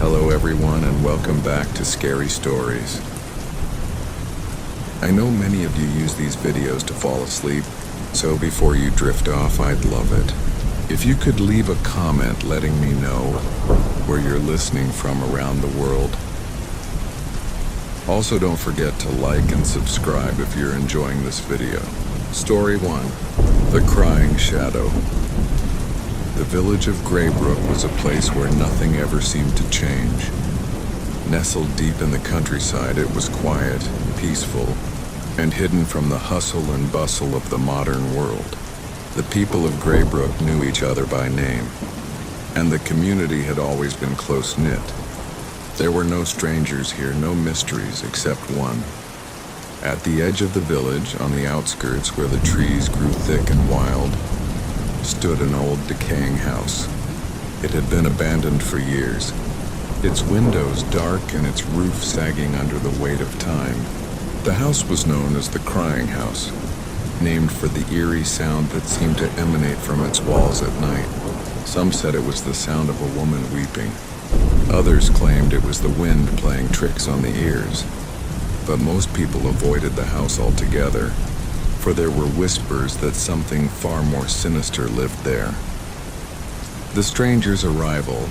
Hello everyone and welcome back to Scary Stories. I know many of you use these videos to fall asleep, so before you drift off, I'd love it if you could leave a comment letting me know where you're listening from around the world. Also, don't forget to like and subscribe if you're enjoying this video. Story 1. The Crying Shadow. The village of Graybrook was a place where nothing ever seemed to change. Nestled deep in the countryside, it was quiet, peaceful, and hidden from the hustle and bustle of the modern world. The people of Graybrook knew each other by name, and the community had always been close-knit. There were no strangers here, no mysteries except one. At the edge of the village, on the outskirts where the trees grew thick and wild, stood an old decaying house. It had been abandoned for years, its windows dark and its roof sagging under the weight of time. The house was known as the Crying House, named for the eerie sound that seemed to emanate from its walls at night. Some said it was the sound of a woman weeping. Others claimed it was the wind playing tricks on the ears. But most people avoided the house altogether, for there were whispers that something far more sinister lived there. The stranger's arrival.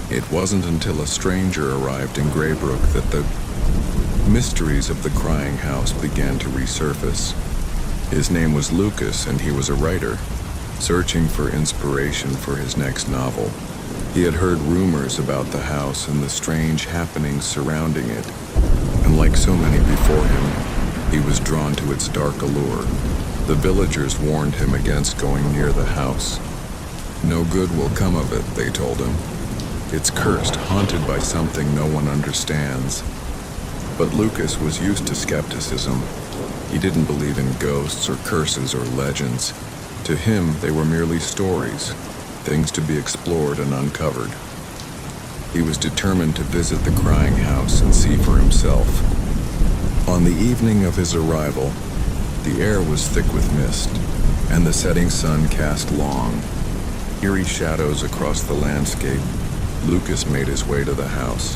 It wasn't until a stranger arrived in Graybrook that the mysteries of the Crying House began to resurface. His name was Lucas, and he was a writer, searching for inspiration for his next novel. He had heard rumors about the house and the strange happenings surrounding it, and like so many before him, he was drawn to its dark allure. The villagers warned him against going near the house. No good will come of it, they told him. It's cursed, haunted by something no one understands. But Lucas was used to skepticism. He didn't believe in ghosts or curses or legends. To him, they were merely stories, things to be explored and uncovered. He was determined to visit the Crying House and see for himself. On the evening of his arrival, the air was thick with mist, and the setting sun cast long, eerie shadows across the landscape. Lucas made his way to the house,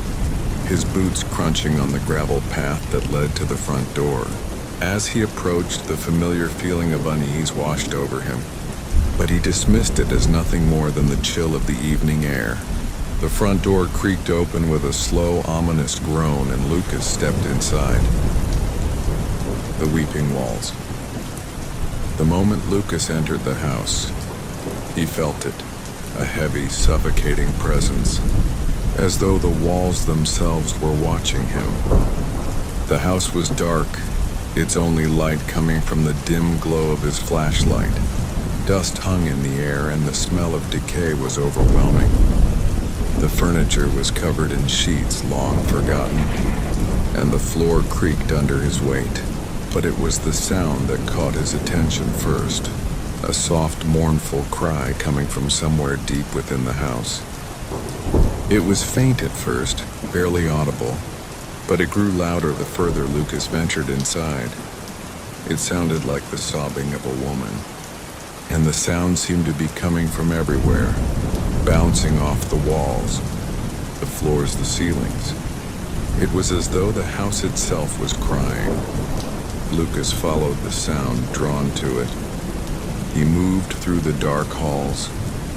his boots crunching on the gravel path that led to the front door. As he approached, the familiar feeling of unease washed over him, but he dismissed it as nothing more than the chill of the evening air. The front door creaked open with a slow, ominous groan, and Lucas stepped inside. The weeping walls. The moment Lucas entered the house, he felt it, a heavy, suffocating presence, as though the walls themselves were watching him. The house was dark, its only light coming from the dim glow of his flashlight. Dust hung in the air, and the smell of decay was overwhelming. The furniture was covered in sheets long forgotten, and the floor creaked under his weight. But it was the sound that caught his attention first, a soft, mournful cry coming from somewhere deep within the house. It was faint at first, barely audible, but it grew louder the further Lucas ventured inside. It sounded like the sobbing of a woman, and the sound seemed to be coming from everywhere, bouncing off the walls, the floors, the ceilings. It was as though the house itself was crying. Lucas followed the sound, drawn to it. He moved through the dark halls,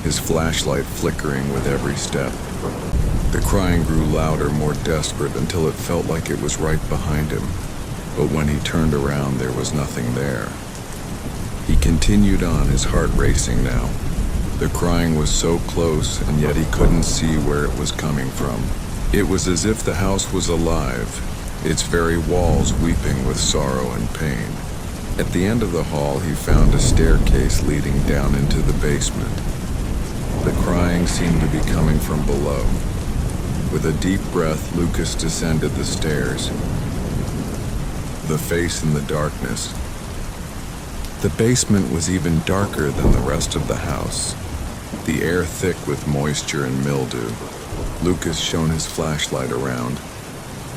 his flashlight flickering with every step. The crying grew louder, more desperate, until it felt like it was right behind him. But when he turned around, there was nothing there. He continued on, his heart racing now. The crying was so close, and yet he couldn't see where it was coming from. It was as if the house was alive, its very walls weeping with sorrow and pain. At the end of the hall, he found a staircase leading down into the basement. The crying seemed to be coming from below. With a deep breath, Lucas descended the stairs. The face in the darkness. The basement was even darker than the rest of the house, the air thick with moisture and mildew. Lucas shone his flashlight around,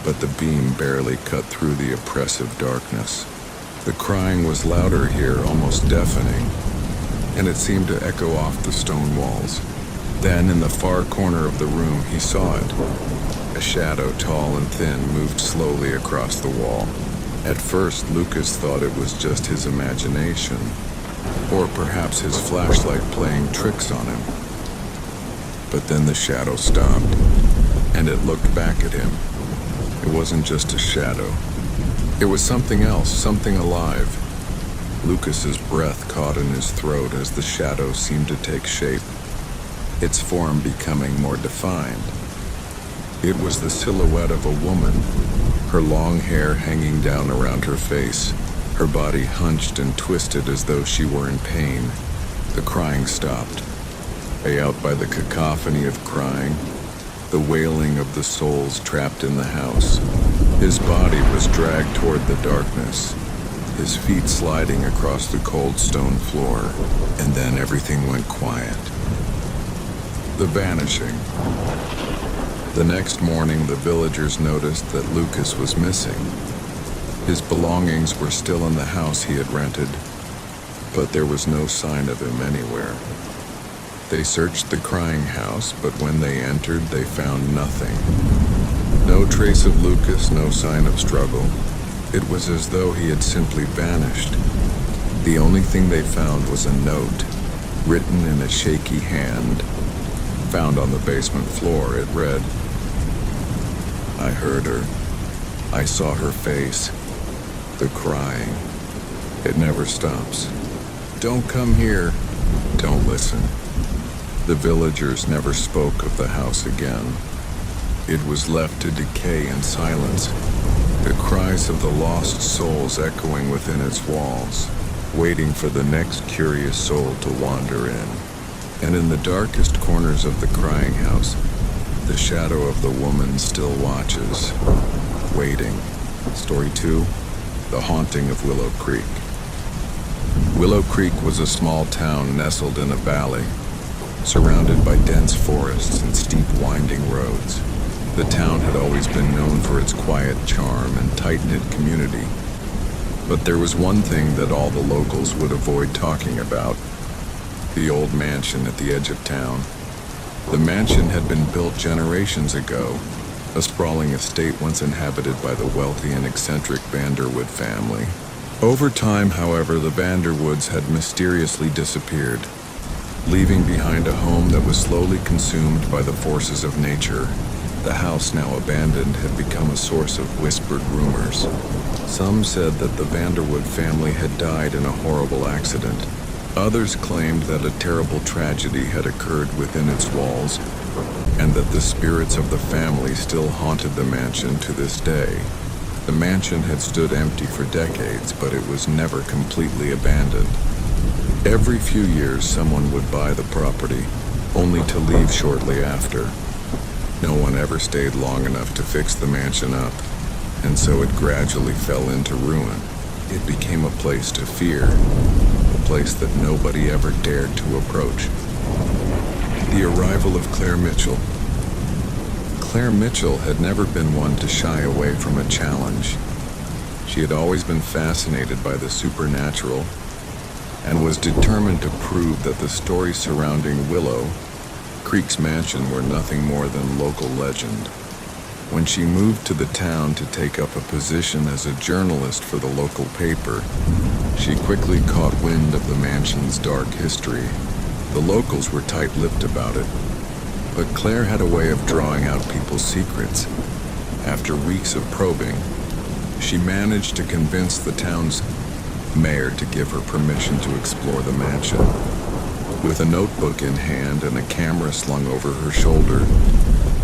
but the beam barely cut through the oppressive darkness. The crying was louder here, almost deafening, and it seemed to echo off the stone walls. Then, in the far corner of the room, he saw it. A shadow, tall and thin, moved slowly across the wall. At first, Lucas thought it was just his imagination, or perhaps his flashlight playing tricks on him. But then the shadow stopped, and it looked back at him. It wasn't just a shadow. It was something else, something alive. Lucas's breath caught in his throat as the shadow seemed to take shape, its form becoming more defined. It was the silhouette of a woman, her long hair hanging down around her face, her body hunched and twisted as though she were in pain. The crying stopped. Out by the cacophony of crying, the wailing of the souls trapped in the house. His body was dragged toward the darkness, his feet sliding across the cold stone floor, and then everything went quiet. The vanishing. The next morning, the villagers noticed that Lucas was missing. His belongings were still in the house he had rented, but there was no sign of him anywhere. They searched the crying house, but when they entered, they found nothing. No trace of Lucas, no sign of struggle. It was as though he had simply vanished. The only thing they found was a note, written in a shaky hand. Found on the basement floor, it read, "I heard her. I saw her face. The crying. It never stops. Don't come here. Don't listen." The villagers never spoke of the house again. It was left to decay in silence, the cries of the lost souls echoing within its walls, waiting for the next curious soul to wander in. And in the darkest corners of the crying house, the shadow of the woman still watches, waiting. Story 2, The Haunting of Willow Creek. Willow Creek was a small town nestled in a valley, surrounded by dense forests and steep winding roads. The town had always been known for its quiet charm and tight-knit community. But there was one thing that all the locals would avoid talking about: the old mansion at the edge of town. The mansion had been built generations ago, a sprawling estate once inhabited by the wealthy and eccentric Vanderwood family. Over time, however, the Vanderwoods had mysteriously disappeared, leaving behind a home that was slowly consumed by the forces of nature. The house, now abandoned, had become a source of whispered rumors. Some said that the Vanderwood family had died in a horrible accident. Others claimed that a terrible tragedy had occurred within its walls, and that the spirits of the family still haunted the mansion to this day. The mansion had stood empty for decades, but it was never completely abandoned. Every few years, someone would buy the property, only to leave shortly after. No one ever stayed long enough to fix the mansion up, and so it gradually fell into ruin. It became a place to fear, a place that nobody ever dared to approach. The arrival of Claire Mitchell. Claire Mitchell had never been one to shy away from a challenge. She had always been fascinated by the supernatural, and was determined to prove that the stories surrounding Willow Creek's mansion were nothing more than local legend. When she moved to the town to take up a position as a journalist for the local paper, she quickly caught wind of the mansion's dark history. The locals were tight-lipped about it, but Claire had a way of drawing out people's secrets. After weeks of probing, she managed to convince the town's mayor to give her permission to explore the mansion. With a notebook in hand and a camera slung over her shoulder,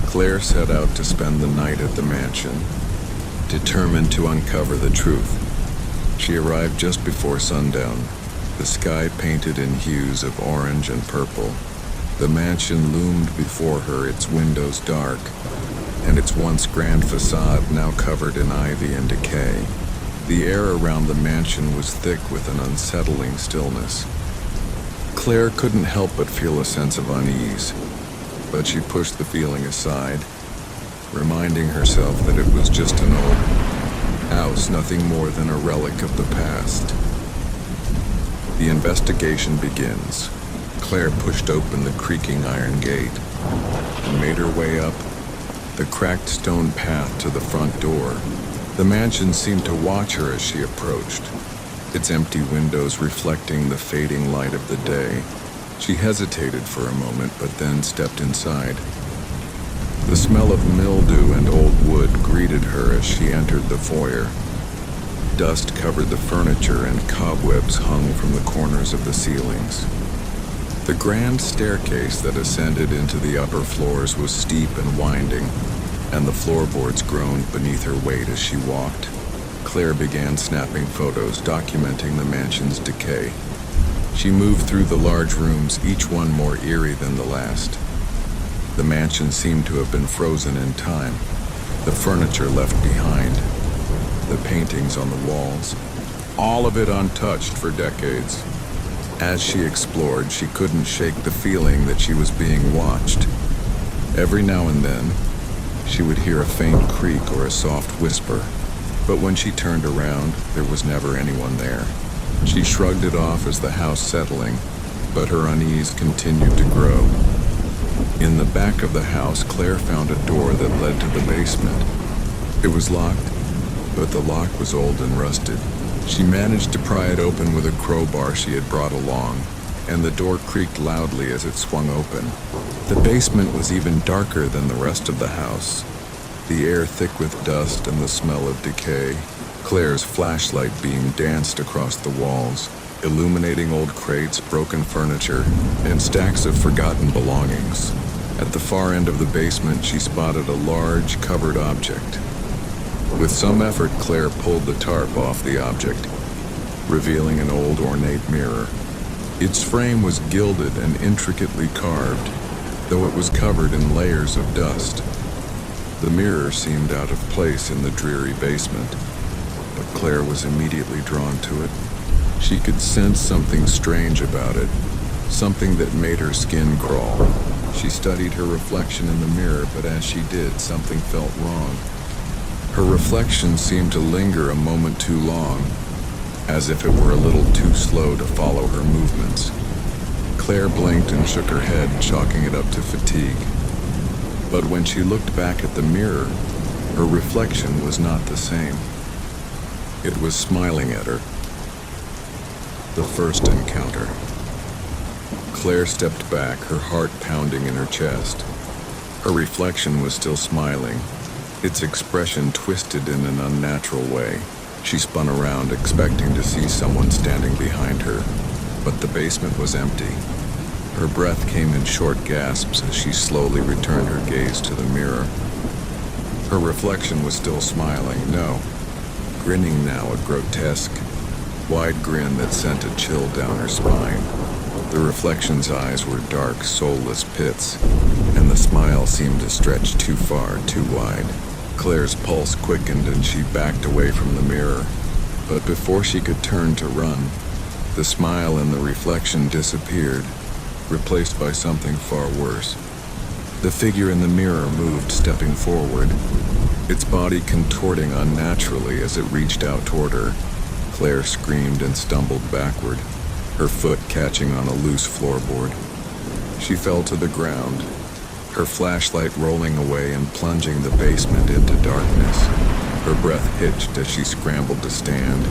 Claire set out to spend the night at the mansion, determined to uncover the truth. She arrived just before sundown, the sky painted in hues of orange and purple. The mansion loomed before her, its windows dark, and its once grand facade now covered in ivy and decay. The air around the mansion was thick with an unsettling stillness. Claire couldn't help but feel a sense of unease, but she pushed the feeling aside, reminding herself that it was just an old house, nothing more than a relic of the past. The investigation begins. Claire pushed open the creaking iron gate and made her way up the cracked stone path to the front door. The mansion seemed to watch her as she approached, its empty windows reflecting the fading light of the day. She hesitated for a moment, but then stepped inside. The smell of mildew and old wood greeted her as she entered the foyer. Dust covered the furniture and cobwebs hung from the corners of the ceilings. The grand staircase that ascended into the upper floors was steep and winding, and the floorboards groaned beneath her weight as she walked. Claire began snapping photos documenting the mansion's decay. She moved through the large rooms, each one more eerie than the last. The mansion seemed to have been frozen in time, the furniture left behind, the paintings on the walls, all of it untouched for decades. As she explored, she couldn't shake the feeling that she was being watched. Every now and then, she would hear a faint creak or a soft whisper, but when she turned around, there was never anyone there. She shrugged it off as the house settling, but her unease continued to grow. In the back of the house, Claire found a door that led to the basement. It was locked, but the lock was old and rusted. She managed to pry it open with a crowbar she had brought along, and the door creaked loudly as it swung open. The basement was even darker than the rest of the house, the air thick with dust and the smell of decay. Claire's flashlight beam danced across the walls, illuminating old crates, broken furniture, and stacks of forgotten belongings. At the far end of the basement, she spotted a large, covered object. With some effort, Claire pulled the tarp off the object, revealing an old, ornate mirror. Its frame was gilded and intricately carved, though it was covered in layers of dust. The mirror seemed out of place in the dreary basement, but Claire was immediately drawn to it. She could sense something strange about it, something that made her skin crawl. She studied her reflection in the mirror, but as she did, something felt wrong. Her reflection seemed to linger a moment too long, as if it were a little too slow to follow her movements. Claire blinked and shook her head, chalking it up to fatigue. But when she looked back at the mirror, her reflection was not the same. It was smiling at her. The first encounter. Claire stepped back, her heart pounding in her chest. Her reflection was still smiling, its expression twisted in an unnatural way. She spun around, expecting to see someone standing behind her, but the basement was empty. Her breath came in short gasps as she slowly returned her gaze to the mirror. Her reflection was still smiling, no, grinning now, a grotesque, wide grin that sent a chill down her spine. The reflection's eyes were dark, soulless pits, and the smile seemed to stretch too far, too wide. Claire's pulse quickened and she backed away from the mirror. But before she could turn to run, the smile in the reflection disappeared, replaced by something far worse. The figure in the mirror moved, stepping forward, its body contorting unnaturally as it reached out toward her. Claire screamed and stumbled backward, her foot catching on a loose floorboard. She fell to the ground, her flashlight rolling away and plunging the basement into darkness. Her breath hitched as she scrambled to stand.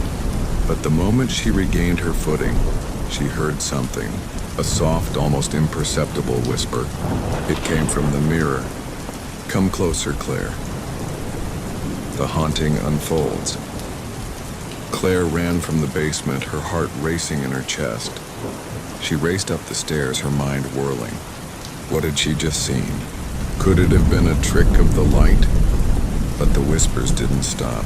But the moment she regained her footing, she heard something, a soft, almost imperceptible whisper. It came from the mirror. "Come closer, Claire." The haunting unfolds. Claire ran from the basement, her heart racing in her chest. She raced up the stairs, her mind whirling. What had she just seen? Could it have been a trick of the light? But the whispers didn't stop.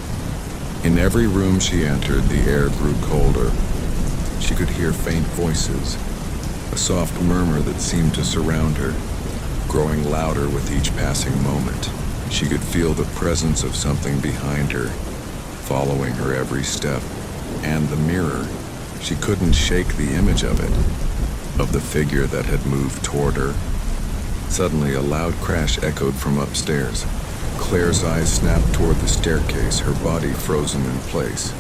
In every room she entered, the air grew colder. She could hear faint voices, a soft murmur that seemed to surround her, growing louder with each passing moment. She could feel the presence of something behind her, following her every step. And the mirror, she couldn't shake the image of it, of the figure that had moved toward her. Suddenly, a loud crash echoed from upstairs. Claire's eyes snapped toward the staircase, her body frozen in place.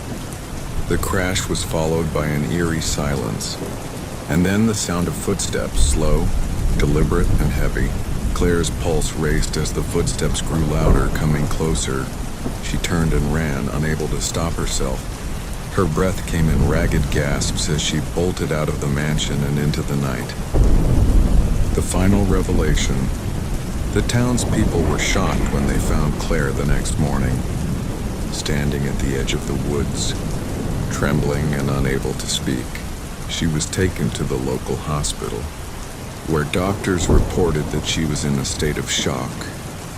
The crash was followed by an eerie silence, and then the sound of footsteps, slow, deliberate, and heavy. Claire's pulse raced as the footsteps grew louder, coming closer. She turned and ran, unable to stop herself. Her breath came in ragged gasps as she bolted out of the mansion and into the night. The final revelation. The townspeople were shocked when they found Claire the next morning, standing at the edge of the woods, trembling and unable to speak. She was taken to the local hospital, where doctors reported that she was in a state of shock,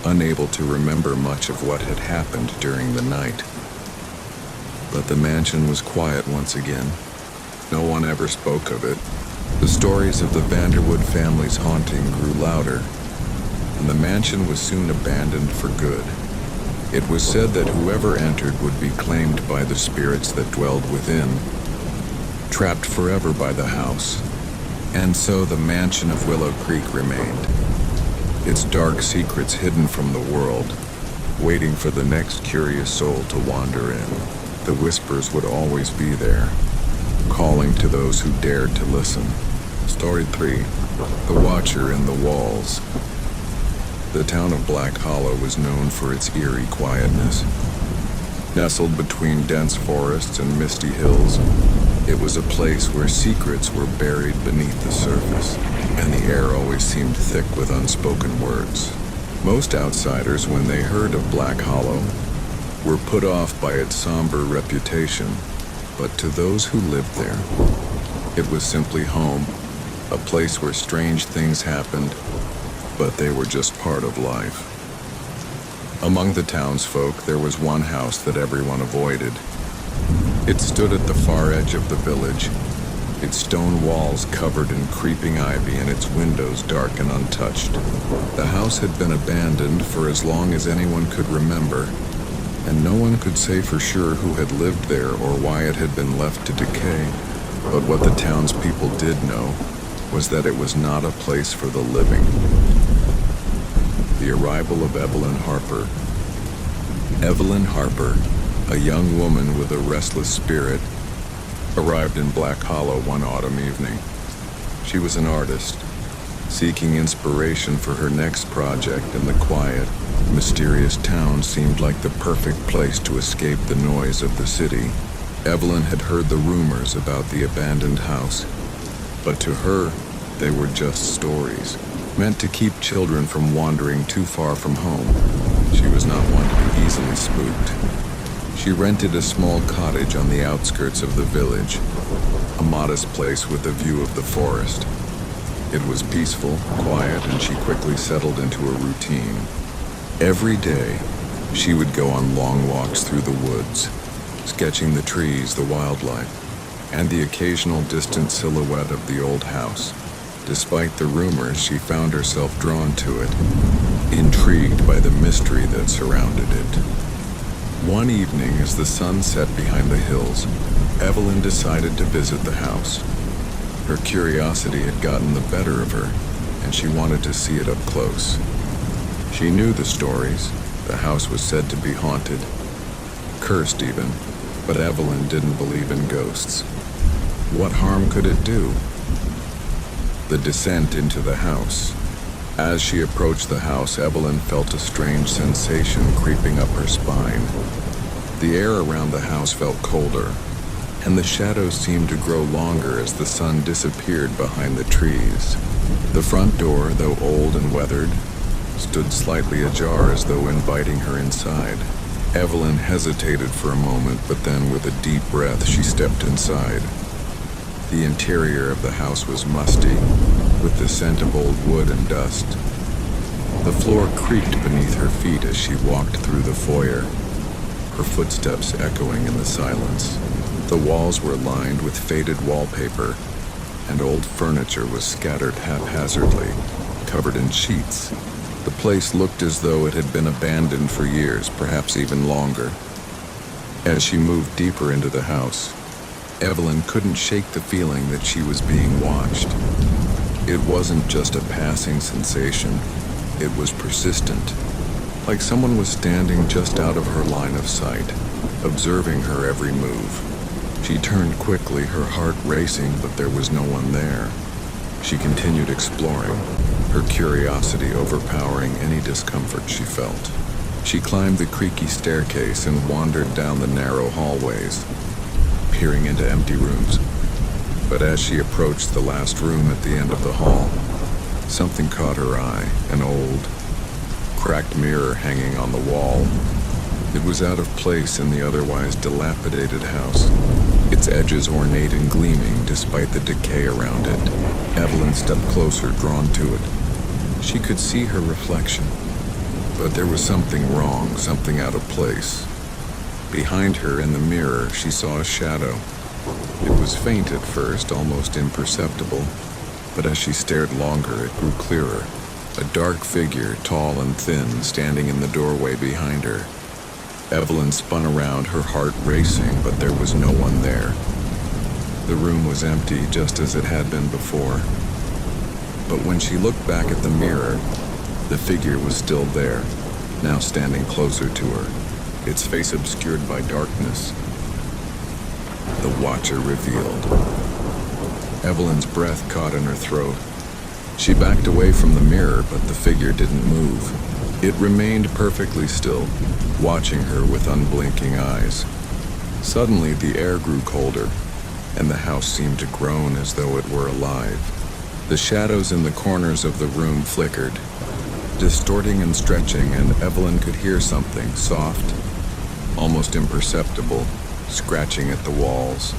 unable to remember much of what had happened during the night. But the mansion was quiet once again. No one ever spoke of it. The stories of the Vanderwood family's haunting grew louder, and the mansion was soon abandoned for good. It was said that whoever entered would be claimed by the spirits that dwelled within, trapped forever by the house. And so the mansion of Willow Creek remained, its dark secrets hidden from the world, waiting for the next curious soul to wander in. The whispers would always be there, calling to those who dared to listen. Story 3. The Watcher in the Walls. The town of Black Hollow was known for its eerie quietness. Nestled between dense forests and misty hills, it was a place where secrets were buried beneath the surface, and the air always seemed thick with unspoken words. Most outsiders, when they heard of Black Hollow, were put off by its somber reputation, but to those who lived there, it was simply home, a place where strange things happened, but they were just part of life. Among the townsfolk, there was one house that everyone avoided. It stood at the far edge of the village, its stone walls covered in creeping ivy and its windows dark and untouched. The house had been abandoned for as long as anyone could remember, and no one could say for sure who had lived there or why it had been left to decay. But what the townspeople did know was that it was not a place for the living. The arrival of Evelyn Harper. Evelyn Harper, a young woman with a restless spirit, arrived in Black Hollow one autumn evening. She was an artist, seeking inspiration for her next project, and the quiet, mysterious town seemed like the perfect place to escape the noise of the city. Evelyn had heard the rumors about the abandoned house, but to her, they were just stories, meant to keep children from wandering too far from home. She was not one to be easily spooked. She rented a small cottage on the outskirts of the village, a modest place with a view of the forest. It was peaceful, quiet, and she quickly settled into a routine. Every day, she would go on long walks through the woods, sketching the trees, the wildlife, and the occasional distant silhouette of the old house. Despite the rumors, she found herself drawn to it, intrigued by the mystery that surrounded it. One evening, as the sun set behind the hills, Evelyn decided to visit the house. Her curiosity had gotten the better of her, and she wanted to see it up close. She knew the stories. The house was said to be haunted, cursed even, but Evelyn didn't believe in ghosts. What harm could it do? The descent into the house. As she approached the house, Evelyn felt a strange sensation creeping up her spine. The air around the house felt colder, and the shadows seemed to grow longer as the sun disappeared behind the trees. The front door, though old and weathered, stood slightly ajar as though inviting her inside. Evelyn hesitated for a moment, but then with a deep breath, she stepped inside. The interior of the house was musty, with the scent of old wood and dust. The floor creaked beneath her feet as she walked through the foyer, her footsteps echoing in the silence. The walls were lined with faded wallpaper, and old furniture was scattered haphazardly, covered in sheets. The place looked as though it had been abandoned for years, perhaps even longer. As she moved deeper into the house, Evelyn couldn't shake the feeling that she was being watched. It wasn't just a passing sensation, it was persistent, like someone was standing just out of her line of sight, observing her every move. She turned quickly, her heart racing, but there was no one there. She continued exploring, her curiosity overpowering any discomfort she felt. She climbed the creaky staircase and wandered down the narrow hallways, peering into empty rooms. But as she approached the last room at the end of the hall, something caught her eye, an old, cracked mirror hanging on the wall. It was out of place in the otherwise dilapidated house, its edges ornate and gleaming despite the decay around it. Evelyn stepped closer, drawn to it. She could see her reflection, but there was something wrong, something out of place. Behind her in the mirror, she saw a shadow. It was faint at first, almost imperceptible, but as she stared longer, it grew clearer. A dark figure, tall and thin, standing in the doorway behind her. Evelyn spun around, her heart racing, but there was no one there. The room was empty, just as it had been before. But when she looked back at the mirror, the figure was still there, now standing closer to her, its face obscured by darkness. The Watcher revealed. Evelyn's breath caught in her throat. She backed away from the mirror, but the figure didn't move. It remained perfectly still, watching her with unblinking eyes. Suddenly, the air grew colder, and the house seemed to groan as though it were alive. The shadows in the corners of the room flickered, distorting and stretching, and Evelyn could hear something soft, almost imperceptible, scratching at the walls.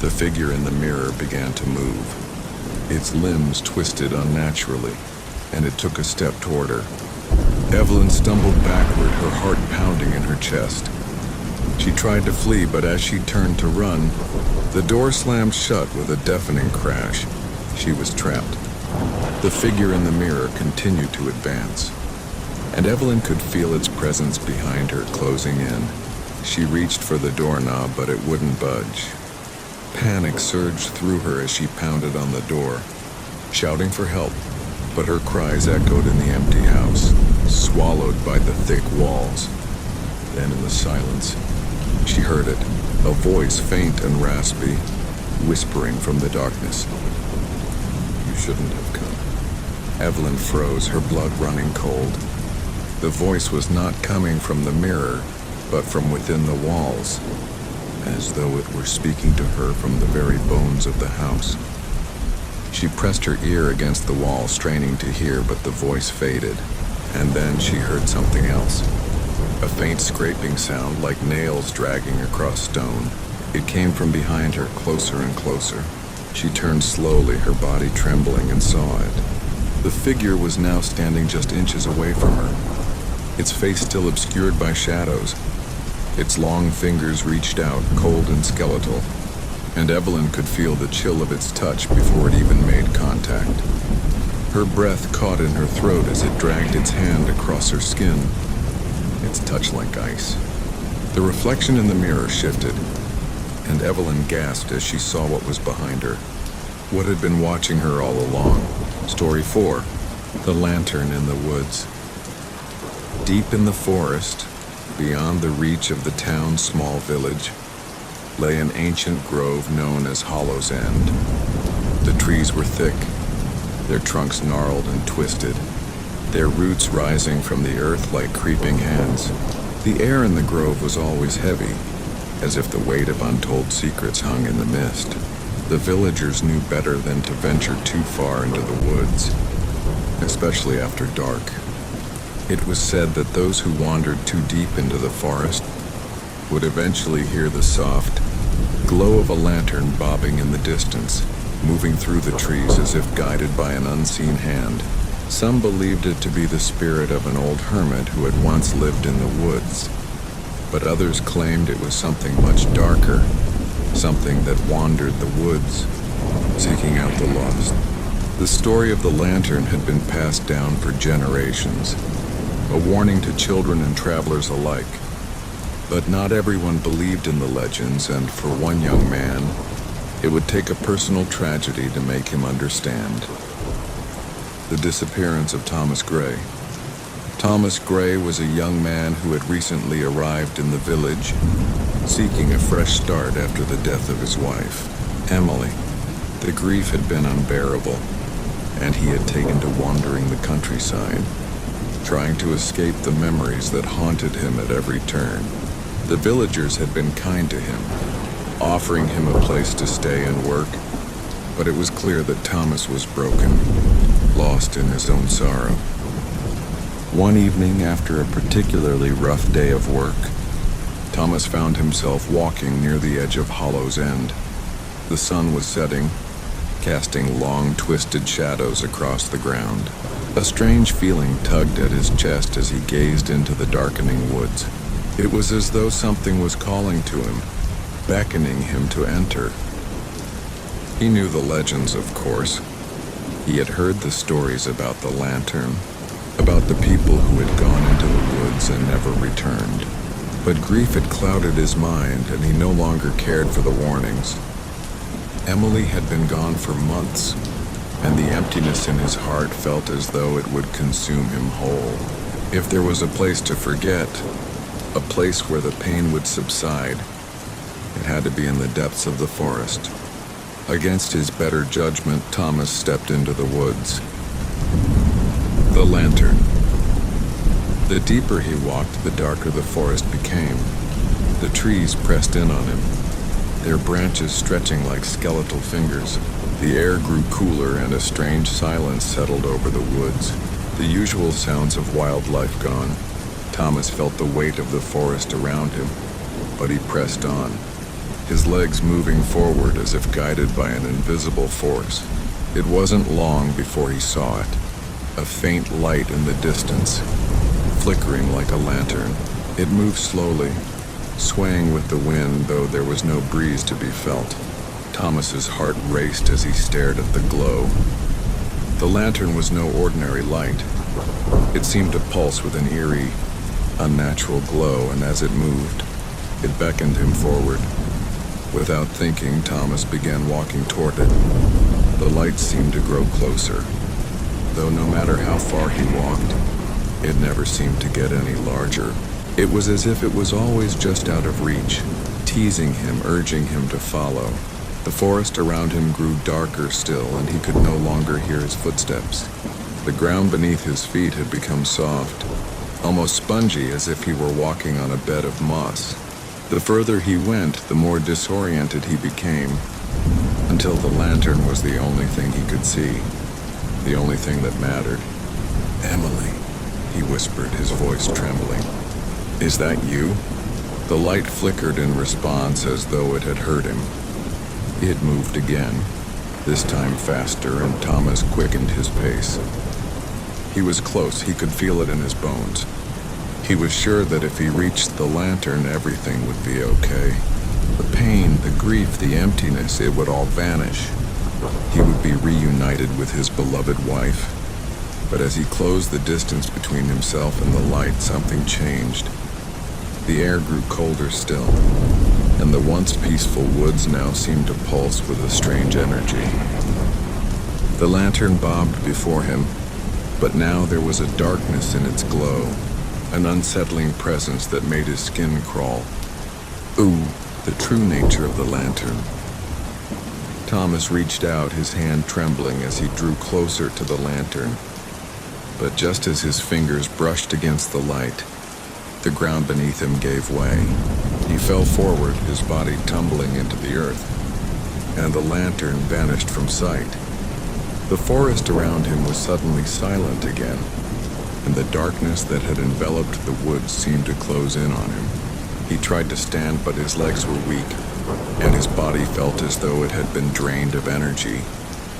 The figure in the mirror began to move. Its limbs twisted unnaturally, and it took a step toward her. Evelyn stumbled backward, her heart pounding in her chest. She tried to flee, but as she turned to run, the door slammed shut with a deafening crash. She was trapped. The figure in the mirror continued to advance, and Evelyn could feel its presence behind her closing in. She reached for the doorknob, but it wouldn't budge. Panic surged through her as she pounded on the door, shouting for help, but her cries echoed in the empty house, swallowed by the thick walls. Then in the silence, she heard it, a voice faint and raspy, whispering from the darkness. "You shouldn't have come." Evelyn froze, her blood running cold. The voice was not coming from the mirror, but from within the walls, as though it were speaking to her from the very bones of the house. She pressed her ear against the wall, straining to hear, but the voice faded, and then she heard something else. A faint scraping sound, like nails dragging across stone. It came from behind her, closer and closer. She turned slowly, her body trembling, and saw it. The figure was now standing just inches away from her, its face still obscured by shadows. Its long fingers reached out, cold and skeletal, and Evelyn could feel the chill of its touch before it even made contact. Her breath caught in her throat as it dragged its hand across her skin, its touch like ice. The reflection in the mirror shifted, and Evelyn gasped as she saw what was behind her, what had been watching her all along. Story 4, The Lantern in the Woods. Deep in the forest, beyond the reach of the town's small village, lay an ancient grove known as Hollow's End. The trees were thick, their trunks gnarled and twisted, their roots rising from the earth like creeping hands. The air in the grove was always heavy, as if the weight of untold secrets hung in the mist. The villagers knew better than to venture too far into the woods, especially after dark. It was said that those who wandered too deep into the forest would eventually hear the soft glow of a lantern bobbing in the distance, moving through the trees as if guided by an unseen hand. Some believed it to be the spirit of an old hermit who had once lived in the woods, but others claimed it was something much darker, something that wandered the woods, seeking out the lost. The story of the lantern had been passed down for generations, a warning to children and travelers alike. But not everyone believed in the legends, and for one young man, it would take a personal tragedy to make him understand. The disappearance of Thomas Gray. Thomas Gray was a young man who had recently arrived in the village, seeking a fresh start after the death of his wife, Emily. The grief had been unbearable, and he had taken to wandering the countryside, trying to escape the memories that haunted him at every turn. The villagers had been kind to him, offering him a place to stay and work, but it was clear that Thomas was broken, lost in his own sorrow. One evening, after a particularly rough day of work, Thomas found himself walking near the edge of Hollow's End. The sun was setting, casting long, twisted shadows across the ground. A strange feeling tugged at his chest as he gazed into the darkening woods. It was as though something was calling to him, beckoning him to enter. He knew the legends, of course. He had heard the stories about the lantern, about the people who had gone into the woods and never returned. But grief had clouded his mind, and he no longer cared for the warnings. Emily had been gone for months, and the emptiness in his heart felt as though it would consume him whole. If there was a place to forget, a place where the pain would subside, it had to be in the depths of the forest. Against his better judgment, Thomas stepped into the woods. The lantern. The deeper he walked, the darker the forest became. The trees pressed in on him, their branches stretching like skeletal fingers. The air grew cooler and a strange silence settled over the woods. The usual sounds of wildlife gone, Thomas felt the weight of the forest around him, but he pressed on, his legs moving forward as if guided by an invisible force. It wasn't long before he saw it, a faint light in the distance, flickering like a lantern. It moved slowly, swaying with the wind, though there was no breeze to be felt. Thomas's heart raced as he stared at the glow. The lantern was no ordinary light. It seemed to pulse with an eerie, unnatural glow, and as it moved, it beckoned him forward. Without thinking, Thomas began walking toward it. The light seemed to grow closer, though no matter how far he walked, it never seemed to get any larger. It was as if it was always just out of reach, teasing him, urging him to follow. The forest around him grew darker still, and he could no longer hear his footsteps. The ground beneath his feet had become soft, almost spongy, as if he were walking on a bed of moss. The further he went, the more disoriented he became, until the lantern was the only thing he could see, the only thing that mattered. "Emily," he whispered, his voice trembling. "Is that you?" The light flickered in response as though it had hurt him. It moved again, this time faster, and Thomas quickened his pace. He was close, he could feel it in his bones. He was sure that if he reached the lantern, everything would be okay. The pain, the grief, the emptiness, it would all vanish. He would be reunited with his beloved wife. But as he closed the distance between himself and the light, something changed. The air grew colder still, and the once peaceful woods now seemed to pulse with a strange energy. The lantern bobbed before him, but now there was a darkness in its glow, an unsettling presence that made his skin crawl. Ooh, the true nature of the lantern. Thomas reached out, his hand trembling as he drew closer to the lantern. But just as his fingers brushed against the light, the ground beneath him gave way. He fell forward, his body tumbling into the earth, and the lantern vanished from sight. The forest around him was suddenly silent again, and the darkness that had enveloped the woods seemed to close in on him. He tried to stand, but his legs were weak, and his body felt as though it had been drained of energy.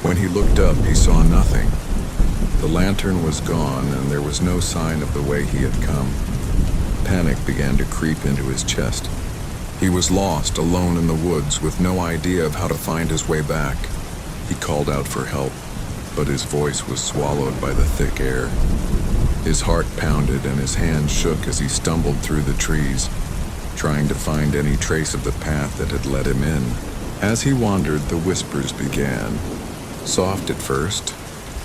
When he looked up, he saw nothing. The lantern was gone, and there was no sign of the way he had come. Panic began to creep into his chest. He was lost, alone in the woods, with no idea of how to find his way back. He called out for help, but his voice was swallowed by the thick air. His heart pounded and his hands shook as he stumbled through the trees, trying to find any trace of the path that had led him in. As he wandered, the whispers began, soft at first,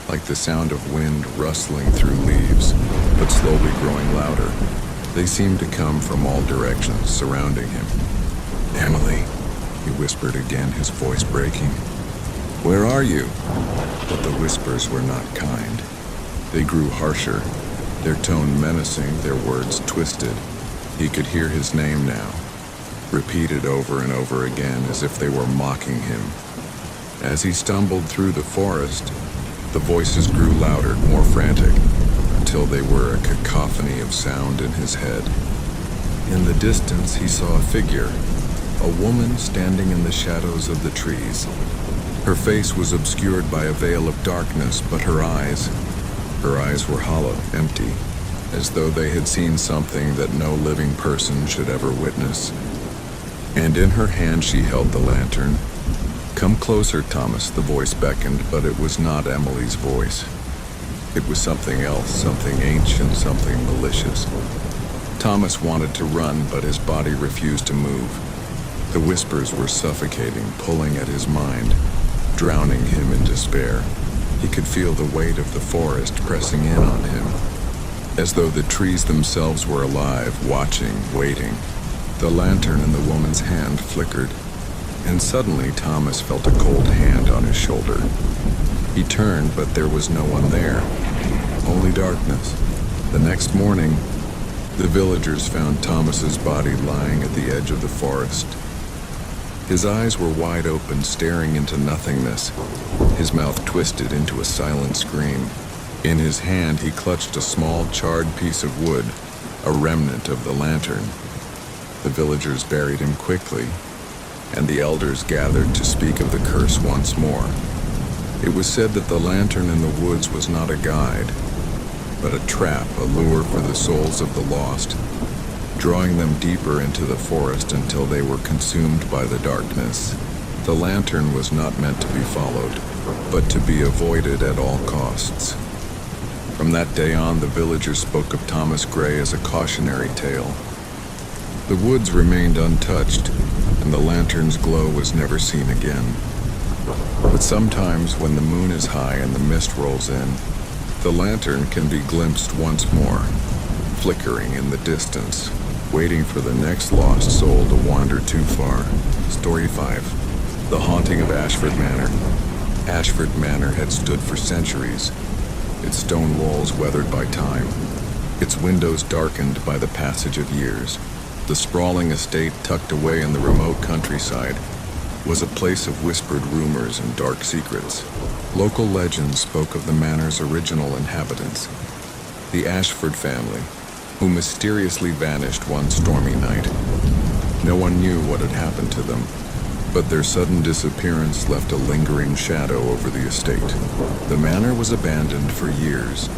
like the sound of wind rustling through leaves, but slowly growing louder. They seemed to come from all directions, surrounding him. "Emily," he whispered again, his voice breaking. "Where are you?" But the whispers were not kind. They grew harsher, their tone menacing, their words twisted. He could hear his name now, repeated over and over again as if they were mocking him. As he stumbled through the forest, the voices grew louder, more frantic, until they were a cacophony of sound in his head. In the distance, he saw a figure, a woman standing in the shadows of the trees. Her face was obscured by a veil of darkness, but her eyes were hollow, empty, as though they had seen something that no living person should ever witness. And in her hand she held the lantern. "Come closer, Thomas," the voice beckoned, but it was not Emily's voice. It was something else, something ancient, something malicious. Thomas wanted to run, but his body refused to move. The whispers were suffocating, pulling at his mind, drowning him in despair. He could feel the weight of the forest pressing in on him, as though the trees themselves were alive, watching, waiting. The lantern in the woman's hand flickered, and suddenly Thomas felt a cold hand on his shoulder. He turned, but there was no one there, only darkness. The next morning, the villagers found Thomas's body lying at the edge of the forest. His eyes were wide open, staring into nothingness, his mouth twisted into a silent scream. In his hand, he clutched a small, charred piece of wood, a remnant of the lantern. The villagers buried him quickly, and the elders gathered to speak of the curse once more. It was said that the lantern in the woods was not a guide, but a trap, a lure for the souls of the lost, drawing them deeper into the forest until they were consumed by the darkness. The lantern was not meant to be followed, but to be avoided at all costs. From that day on, the villagers spoke of Thomas Gray as a cautionary tale. The woods remained untouched, and the lantern's glow was never seen again. But sometimes, when the moon is high and the mist rolls in, the lantern can be glimpsed once more, flickering in the distance, waiting for the next lost soul to wander too far. Story 5. The Haunting of Ashford Manor. Ashford Manor had stood for centuries, its stone walls weathered by time, its windows darkened by the passage of years. The sprawling estate tucked away in the remote countryside was a place of whispered rumors and dark secrets. Local legends spoke of the manor's original inhabitants, the Ashford family, who mysteriously vanished one stormy night. No one knew what had happened to them, but their sudden disappearance left a lingering shadow over the estate. The manor was abandoned for years,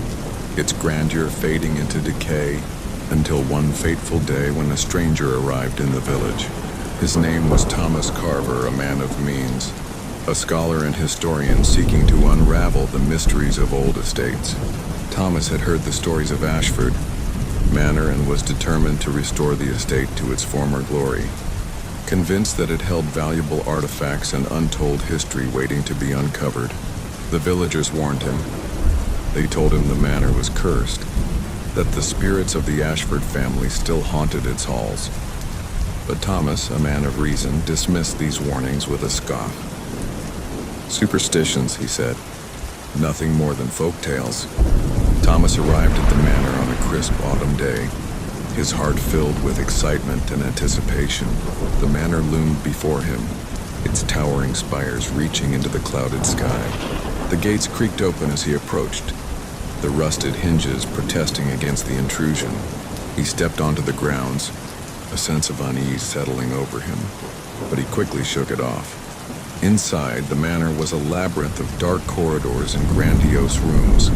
its grandeur fading into decay, until one fateful day when a stranger arrived in the village. His name was Thomas Carver, a man of means, a scholar and historian seeking to unravel the mysteries of old estates. Thomas had heard the stories of Ashford Manor and was determined to restore the estate to its former glory. Convinced that it held valuable artifacts and untold history waiting to be uncovered, the villagers warned him. They told him the manor was cursed, that the spirits of the Ashford family still haunted its halls. But Thomas, a man of reason, dismissed these warnings with a scoff. Superstitions, he said, nothing more than folk tales. Thomas arrived at the manor on a crisp autumn day, his heart filled with excitement and anticipation. The manor loomed before him, its towering spires reaching into the clouded sky. The gates creaked open as he approached, the rusted hinges protesting against the intrusion. He stepped onto the grounds, a sense of unease settling over him, but he quickly shook it off. Inside, the manor was a labyrinth of dark corridors and grandiose rooms,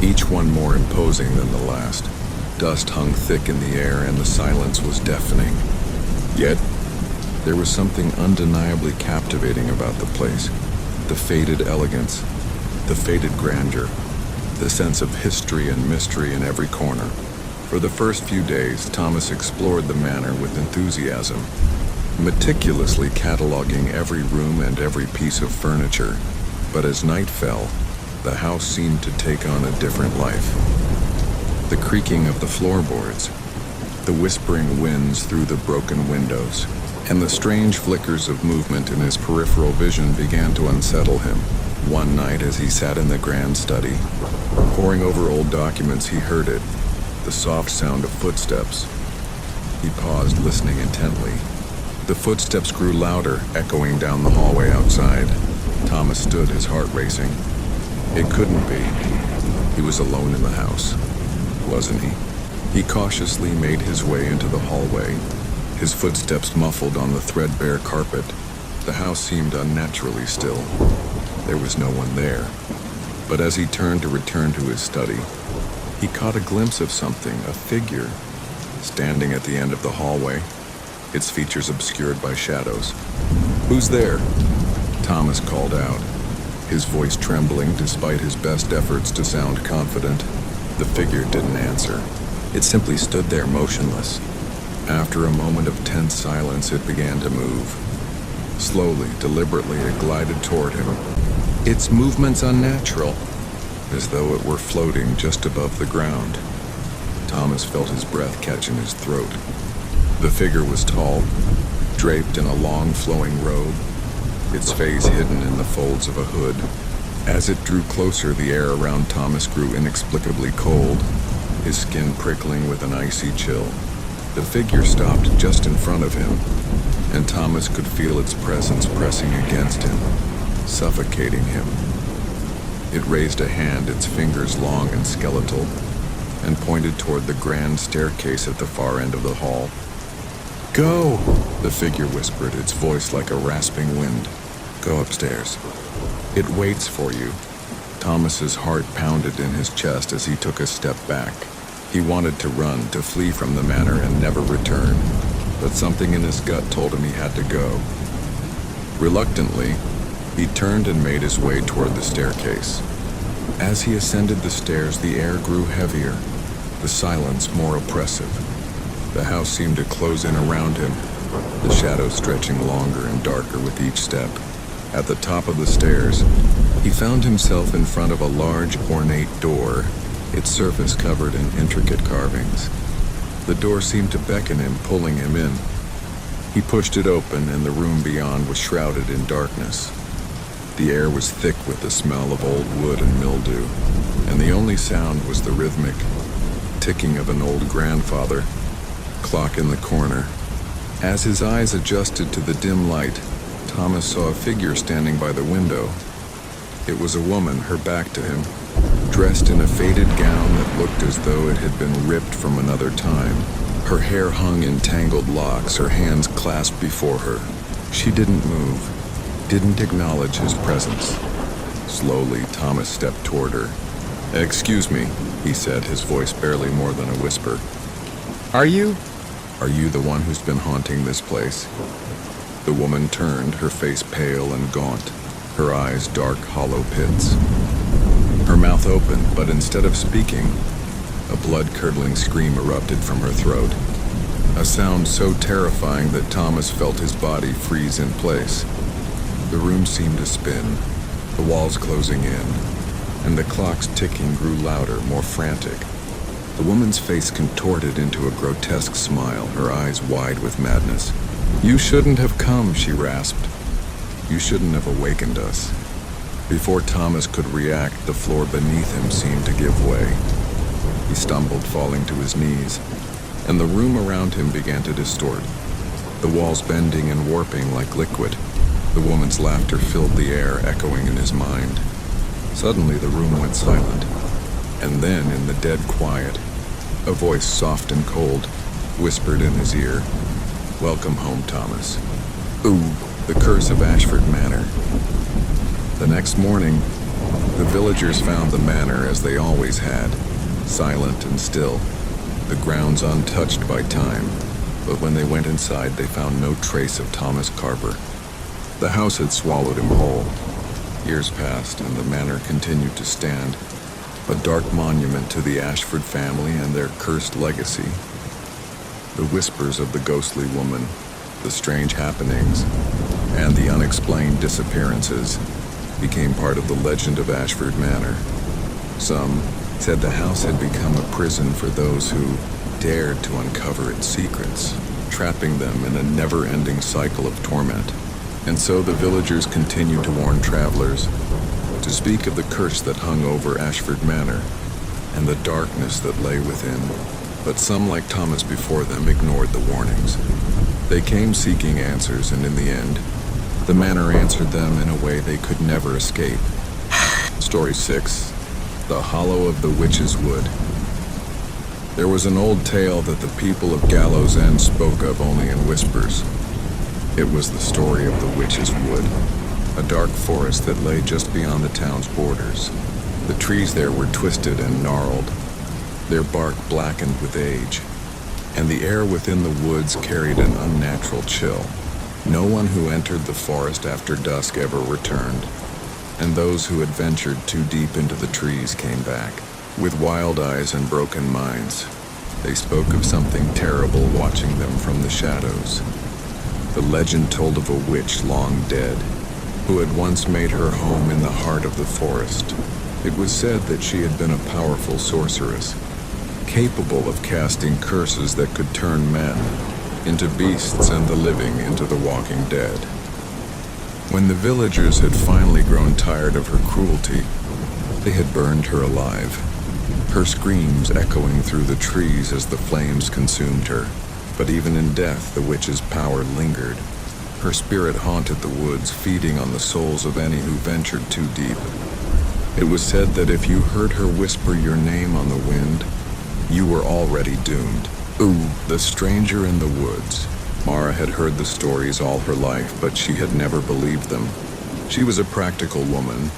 each one more imposing than the last. Dust hung thick in the air and the silence was deafening. Yet, there was something undeniably captivating about the place. The faded elegance, the faded grandeur, the sense of history and mystery in every corner. For the first few days, Thomas explored the manor with enthusiasm, meticulously cataloging every room and every piece of furniture. But as night fell, the house seemed to take on a different life. The creaking of the floorboards, the whispering winds through the broken windows, and the strange flickers of movement in his peripheral vision began to unsettle him. One night, as he sat in the grand study, poring over old documents, he heard it, the soft sound of footsteps. He paused, listening intently. The footsteps grew louder, echoing down the hallway outside. Thomas stood, his heart racing. It couldn't be. He was alone in the house, wasn't he? He cautiously made his way into the hallway, his footsteps muffled on the threadbare carpet. The house seemed unnaturally still. There was no one there. But as he turned to return to his study, he caught a glimpse of something, a figure, standing at the end of the hallway, its features obscured by shadows. "Who's there?" Thomas called out, his voice trembling despite his best efforts to sound confident. The figure didn't answer. It simply stood there motionless. After a moment of tense silence, it began to move. Slowly, deliberately, it glided toward him. Its movements unnatural, as though it were floating just above the ground. Thomas felt his breath catch in his throat. The figure was tall, draped in a long flowing robe, its face hidden in the folds of a hood. As it drew closer, the air around Thomas grew inexplicably cold, his skin prickling with an icy chill. The figure stopped just in front of him, and Thomas could feel its presence pressing against him, suffocating him. It raised a hand, its fingers long and skeletal, and pointed toward the grand staircase at the far end of the hall. "Go!" the figure whispered, its voice like a rasping wind. "Go upstairs. It waits for you." Thomas's heart pounded in his chest as he took a step back. He wanted to run, to flee from the manor and never return, but something in his gut told him he had to go. Reluctantly, he turned and made his way toward the staircase. As he ascended the stairs, the air grew heavier, the silence more oppressive. The house seemed to close in around him, the shadows stretching longer and darker with each step. At the top of the stairs, he found himself in front of a large, ornate door, its surface covered in intricate carvings. The door seemed to beckon him, pulling him in. He pushed it open, and the room beyond was shrouded in darkness. The air was thick with the smell of old wood and mildew, and the only sound was the rhythmic ticking of an old grandfather clock in the corner. As his eyes adjusted to the dim light, Thomas saw a figure standing by the window. It was a woman, her back to him, dressed in a faded gown that looked as though it had been ripped from another time. Her hair hung in tangled locks, her hands clasped before her. She didn't move, didn't acknowledge his presence. Slowly, Thomas stepped toward her. "Excuse me," he said, his voice barely more than a whisper. Are you the one who's been haunting this place?" The woman turned, her face pale and gaunt, her eyes dark, hollow pits. Her mouth opened, but instead of speaking, a blood-curdling scream erupted from her throat. A sound so terrifying that Thomas felt his body freeze in place. The room seemed to spin, the walls closing in, and the clocks ticking grew louder, more frantic. The woman's face contorted into a grotesque smile, her eyes wide with madness. "You shouldn't have come," she rasped. "You shouldn't have awakened us." Before Thomas could react, the floor beneath him seemed to give way. He stumbled, falling to his knees, and the room around him began to distort, the walls bending and warping like liquid. The woman's laughter filled the air, echoing in his mind. Suddenly, the room went silent, and then, in the dead quiet, a voice soft and cold whispered in his ear, "Welcome home, Thomas." Ooh, the curse of Ashford Manor. The next morning, the villagers found the manor as they always had, silent and still, the grounds untouched by time. But when they went inside, they found no trace of Thomas Carver. The house had swallowed him whole. Years passed, and the manor continued to stand, a dark monument to the Ashford family and their cursed legacy. The whispers of the ghostly woman, the strange happenings, and the unexplained disappearances became part of the legend of Ashford Manor. Some said the house had become a prison for those who dared to uncover its secrets. trapping them in a never-ending cycle of torment. And so the villagers continued to warn travelers, to speak of the curse that hung over Ashford Manor and the darkness that lay within. But some, like Thomas before them, ignored the warnings. They came seeking answers, and in the end, the manor answered them in a way they could never escape. Story 6. The Hollow of the Witch's Wood. There was an old tale that the people of Gallows End spoke of only in whispers. It was the story of the Witch's Wood, a dark forest that lay just beyond the town's borders. The trees there were twisted and gnarled, their bark blackened with age, and the air within the woods carried an unnatural chill. No one who entered the forest after dusk ever returned, and those who had ventured too deep into the trees came back, with wild eyes and broken minds. They spoke of something terrible watching them from the shadows. The legend told of a witch long dead, who had once made her home in the heart of the forest. It was said that she had been a powerful sorceress, capable of casting curses that could turn men into beasts and the living into the walking dead. When the villagers had finally grown tired of her cruelty, they had burned her alive, her screams echoing through the trees as the flames consumed her. But even in death, the witch's power lingered. Her spirit haunted the woods, feeding on the souls of any who ventured too deep. It was said that if you heard her whisper your name on the wind, you were already doomed. Ooh, the stranger in the woods. Mara had heard the stories all her life, but she had never believed them. She was a practical woman,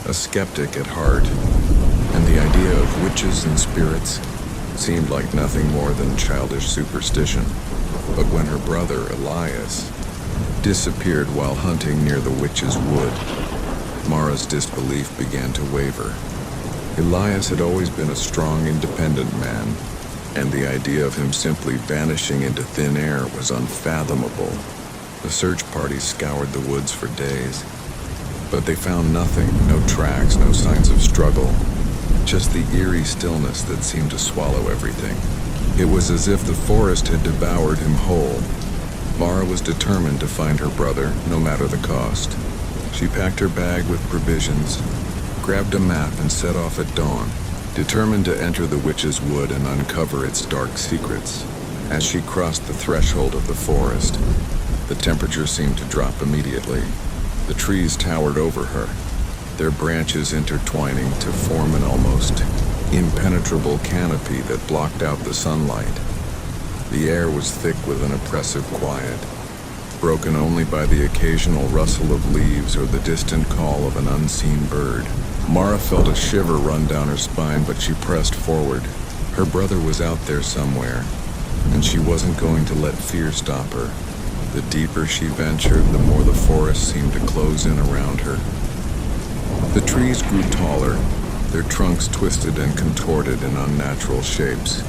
a skeptic at heart, and the idea of witches and spirits seemed like nothing more than childish superstition. But when her brother, Elias, disappeared while hunting near the witch's wood, Mara's disbelief began to waver. Elias had always been a strong, independent man, and the idea of him simply vanishing into thin air was unfathomable. The search party scoured the woods for days, but they found nothing, no tracks, no signs of struggle, just the eerie stillness that seemed to swallow everything. It was as if the forest had devoured him whole. Mara was determined to find her brother, no matter the cost. She packed her bag with provisions, grabbed a map, and set off at dawn, determined to enter the witch's wood and uncover its dark secrets. As she crossed the threshold of the forest, the temperature seemed to drop immediately. The trees towered over her, their branches intertwining to form an almost impenetrable canopy that blocked out the sunlight. The air was thick with an oppressive quiet, broken only by the occasional rustle of leaves or the distant call of an unseen bird. Mara felt a shiver run down her spine, but she pressed forward. Her brother was out there somewhere, and she wasn't going to let fear stop her. The deeper she ventured, the more the forest seemed to close in around her. The trees grew taller, their trunks twisted and contorted in unnatural shapes.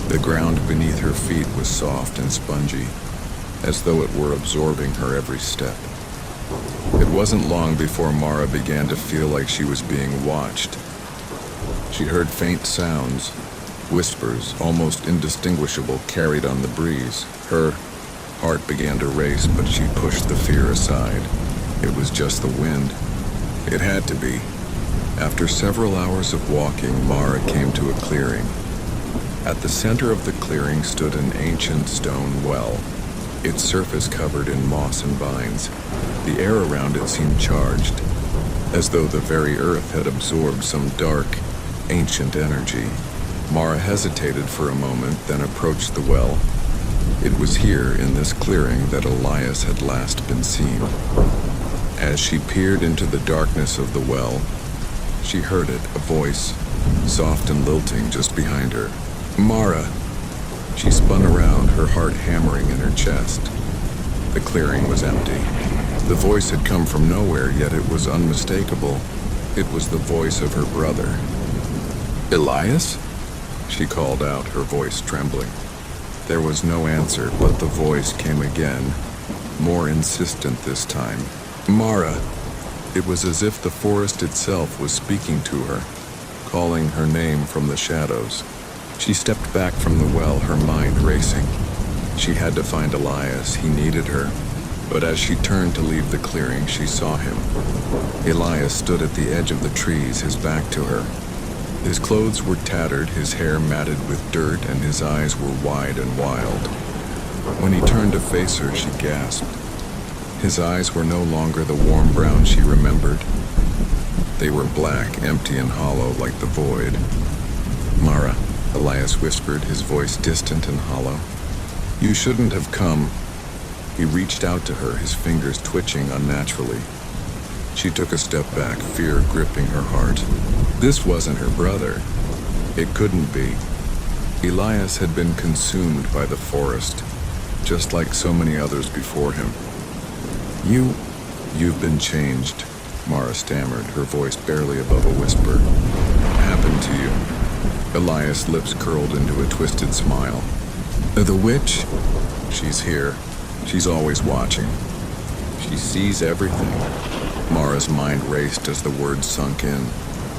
The ground beneath her feet was soft and spongy, as though it were absorbing her every step. It wasn't long before Mara began to feel like she was being watched. She heard faint sounds, whispers, almost indistinguishable, carried on the breeze. Her heart began to race, but she pushed the fear aside. It was just the wind. It had to be. After several hours of walking, Mara came to a clearing. At the center of the clearing stood an ancient stone well, its surface covered in moss and vines. The air around it seemed charged, as though the very earth had absorbed some dark, ancient energy. Mara hesitated for a moment, then approached the well. It was here, in this clearing, that Elias had last been seen. As she peered into the darkness of the well, she heard it, a voice, soft and lilting, just behind her. "Mara!" She spun around, her heart hammering in her chest. The clearing was empty. The voice had come from nowhere, yet it was unmistakable. It was the voice of her brother. "Elias?" she called out, her voice trembling. There was no answer, but the voice came again, more insistent this time. "Mara!" It was as if the forest itself was speaking to her, calling her name from the shadows. She stepped back from the well, her mind racing. She She had to find Elias. He needed her. But as she turned to leave the clearing, she saw him. Elias stood at the edge of the trees, his back to her. His clothes were tattered, his hair matted with dirt, and his eyes were wide and wild. When he turned to face her, she gasped. His eyes were no longer the warm brown she remembered. They were black, empty and hollow like the void. "Mara," Elias whispered, his voice distant and hollow. "You shouldn't have come." He reached out to her, his fingers twitching unnaturally. She took a step back, fear gripping her heart. This wasn't her brother. It couldn't be. Elias had been consumed by the forest, just like so many others before him. You've been changed," Mara stammered, her voice barely above a whisper. "What happened to you?" Elias' lips curled into a twisted smile. "The witch? She's here. She's always watching. She sees everything." Mara's mind raced as the words sunk in.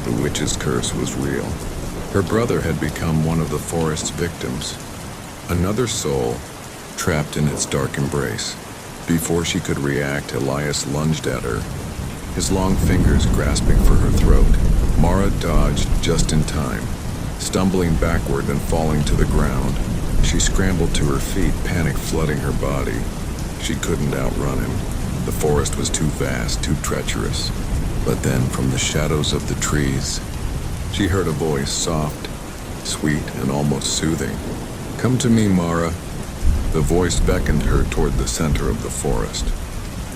The witch's curse was real. Her brother had become one of the forest's victims. Another soul, trapped in its dark embrace. Before she could react, Elias lunged at her, his long fingers grasping for her throat. Mara dodged just in time, stumbling backward and falling to the ground. She scrambled to her feet, panic flooding her body. She couldn't outrun him. The forest was too vast, too treacherous. But then, from the shadows of the trees, she heard a voice, soft, sweet, and almost soothing. "Come to me, Mara." The voice beckoned her toward the center of the forest.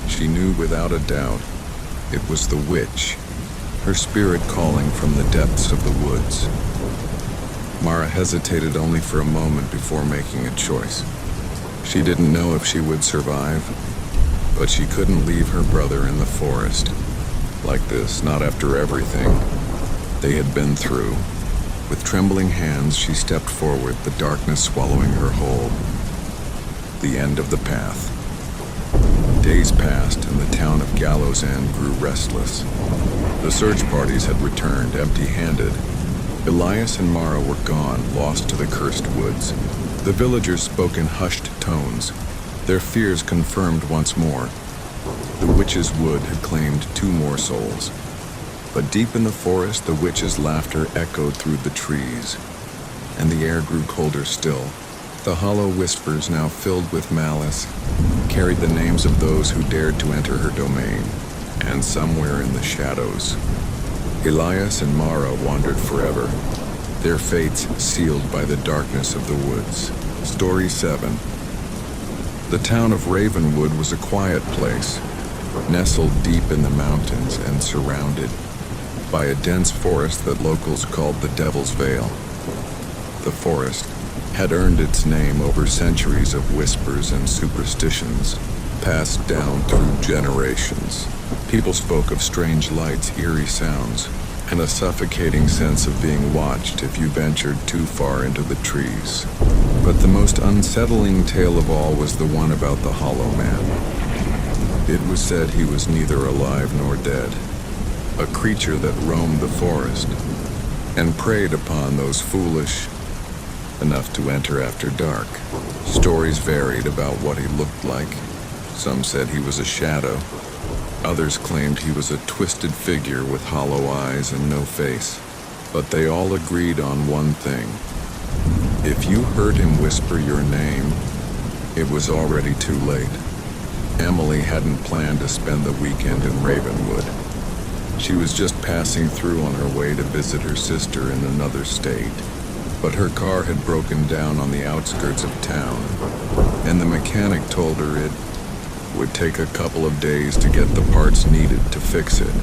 She knew without a doubt it was the witch, her spirit calling from the depths of the woods. Mara hesitated only for a moment before making a choice. She didn't know if she would survive, but she couldn't leave her brother in the forest like this, not after everything they had been through. With trembling hands, she stepped forward, the darkness swallowing her whole. The end of the path. Days passed, and the town of Gallows End grew restless. The search parties had returned, empty-handed. Elias and Mara were gone, lost to the cursed woods. The villagers spoke in hushed tones, their fears confirmed once more. The witch's wood had claimed 2 more souls. But deep in the forest, the witch's laughter echoed through the trees, and the air grew colder still. The hollow whispers, now filled with malice, carried the names of those who dared to enter her domain. And somewhere in the shadows, Elias and Mara wandered forever, their fates sealed by the darkness of the woods. Story 7. The town of Ravenwood was a quiet place, nestled deep in the mountains and surrounded by a dense forest that locals called the Devil's Vale. The forest had earned its name over centuries of whispers and superstitions, passed down through generations. People spoke of strange lights, eerie sounds, and a suffocating sense of being watched if you ventured too far into the trees. But the most unsettling tale of all was the one about the Hollow Man. It was said he was neither alive nor dead, a creature that roamed the forest and preyed upon those foolish enough to enter after dark. Stories varied about what he looked like. Some said he was a shadow. Others claimed he was a twisted figure with hollow eyes and no face. But they all agreed on one thing. If you heard him whisper your name, it was already too late. Emily hadn't planned to spend the weekend in Ravenwood. She was just passing through on her way to visit her sister in another state. But her car had broken down on the outskirts of town, and the mechanic told her it would take a couple of days to get the parts needed to fix it.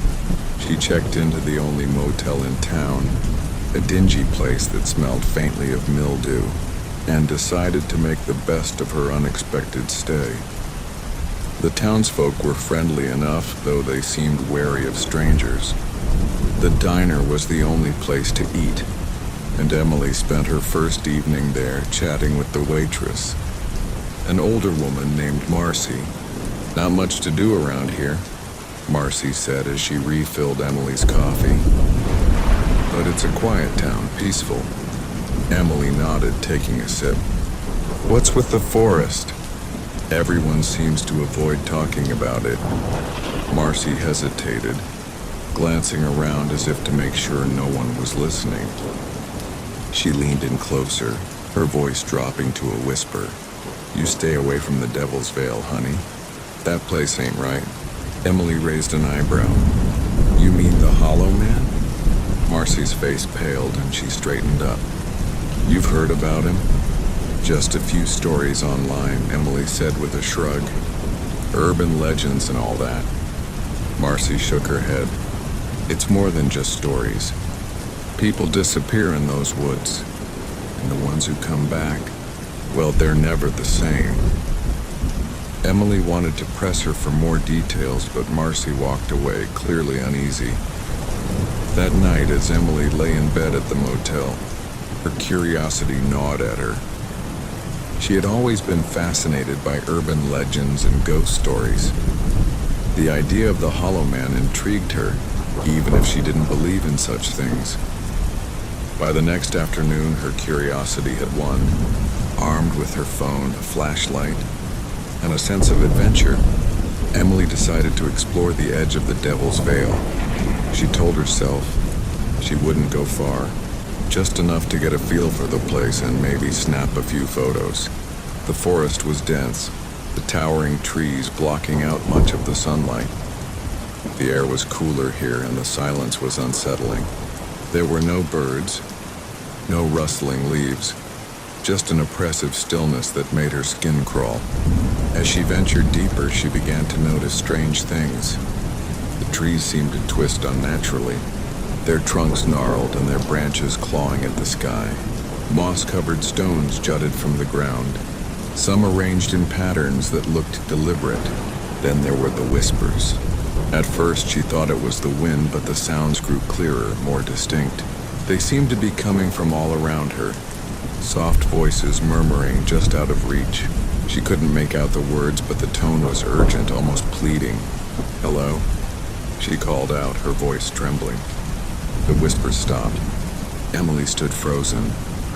She checked into the only motel in town, a dingy place that smelled faintly of mildew, and decided to make the best of her unexpected stay. The townsfolk were friendly enough, though they seemed wary of strangers. The diner was the only place to eat, and Emily spent her first evening there chatting with the waitress, an older woman named Marcy. "Not much to do around here," Marcy said as she refilled Emily's coffee. "But it's a quiet town, peaceful." Emily nodded, taking a sip. What's with the forest? Everyone seems to avoid talking about it. Marcy hesitated, glancing around as if to make sure no one was listening. She leaned in closer, her voice dropping to a whisper. You stay away from the Devil's Veil, honey. That place ain't right. Emily raised an eyebrow. You mean the Hollow Man? Marcy's face paled and she straightened up. You've heard about him? Just a few stories online, Emily said with a shrug. Urban legends and all that. Marcy shook her head. It's more than just stories. People disappear in those woods, and the ones who come back, well, they're never the same. Emily wanted to press her for more details, but Marcy walked away, clearly uneasy. That night, as Emily lay in bed at the motel, her curiosity gnawed at her. She had always been fascinated by urban legends and ghost stories. The idea of the Hollow Man intrigued her, even if she didn't believe in such things. By the next afternoon, her curiosity had won. Armed with her phone, a flashlight, and a sense of adventure, Emily decided to explore the edge of the Devil's Veil. She told herself she wouldn't go far, just enough to get a feel for the place and maybe snap a few photos. The forest was dense, the towering trees blocking out much of the sunlight. The air was cooler here and the silence was unsettling. There were no birds, no rustling leaves, just an oppressive stillness that made her skin crawl. As she ventured deeper, she began to notice strange things. The trees seemed to twist unnaturally, their trunks gnarled and their branches clawing at the sky. Moss-covered stones jutted from the ground, some arranged in patterns that looked deliberate. Then there were the whispers. At first she thought it was the wind, but the sounds grew clearer, more distinct. They seemed to be coming from all around her, soft voices murmuring just out of reach. She couldn't make out the words, but the tone was urgent, almost pleading. Hello? She called out, her voice trembling. The whispers stopped. Emily stood frozen,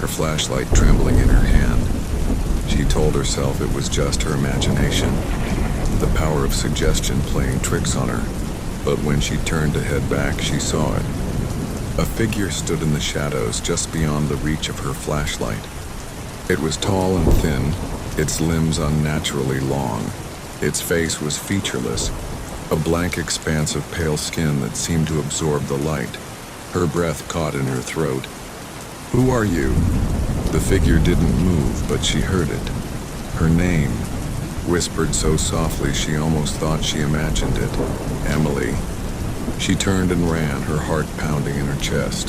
her flashlight trembling in her hand. She told herself it was just her imagination, the power of suggestion playing tricks on her. But when she turned to head back, she saw it. A figure stood in the shadows just beyond the reach of her flashlight. It was tall and thin, its limbs unnaturally long. Its face was featureless, a blank expanse of pale skin that seemed to absorb the light. Her breath caught in her throat. Who are you? The figure didn't move, but she heard it. Her name, whispered so softly she almost thought she imagined it. Emily. She turned and ran, her heart pounding in her chest.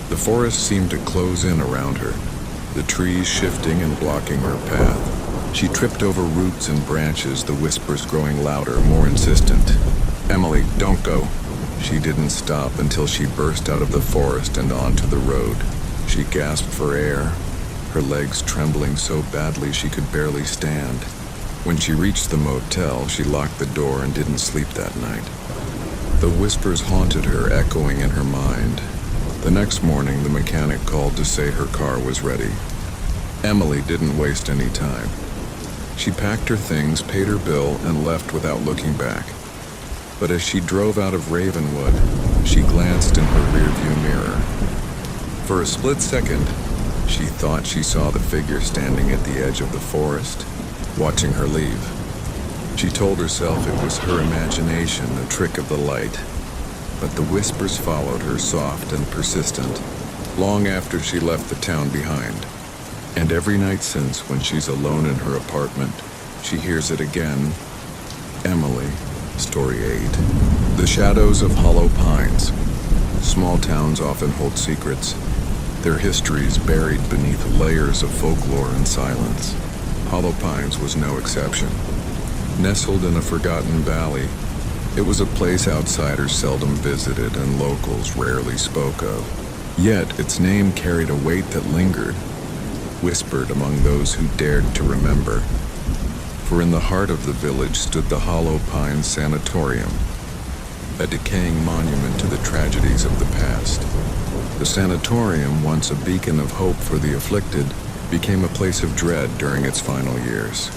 The forest seemed to close in around her, the trees shifting and blocking her path. She tripped over roots and branches, the whispers growing louder, more insistent. Emily, don't go. She didn't stop until she burst out of the forest and onto the road. She gasped for air, her legs trembling so badly she could barely stand. When she reached the motel, she locked the door and didn't sleep that night. The whispers haunted her, echoing in her mind. The next morning, the mechanic called to say her car was ready. Emily didn't waste any time. She packed her things, paid her bill, and left without looking back. But as she drove out of Ravenwood, she glanced in her rearview mirror. For a split second, she thought she saw the figure standing at the edge of the forest, watching her leave. She told herself it was her imagination, a trick of the light. But the whispers followed her, soft and persistent, long after she left the town behind. And every night since, when she's alone in her apartment, she hears it again. Emily, Story 8. The shadows of hollow pines. Small towns often hold secrets, their histories buried beneath layers of folklore and silence. Hollow Pines was no exception. Nestled in a forgotten valley, it was a place outsiders seldom visited and locals rarely spoke of. Yet its name carried a weight that lingered, whispered among those who dared to remember. For in the heart of the village stood the Hollow Pines Sanatorium, a decaying monument to the tragedies of the past. The sanatorium, once a beacon of hope for the afflicted, became a place of dread during its final years.